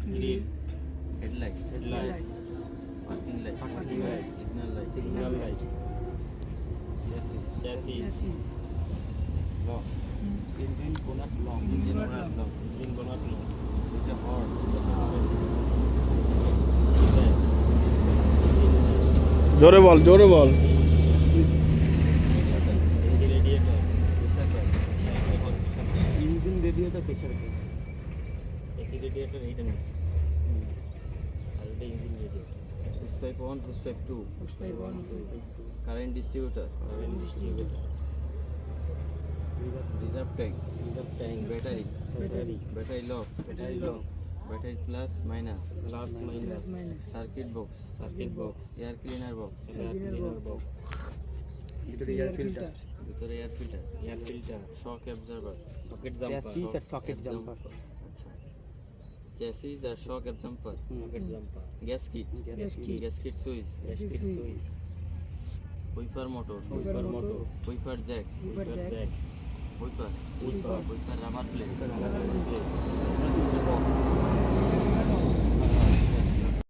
grill headlight parking light signal light chassis lock engine bonnet lock দুটো horn জোরে বল engine radiator pressure কে AC radiator এইটা নিচে আর এটা engine radiator push pipe 1 push pipe 2 current distributor reserve tank battery lock battery plus minus circuit box air cleaner box ভিতরে air filter shock absorber socket jumper আচ্ছা chassis আর shock absorber gasket switch wiper motor wiper jack wiper rubber plate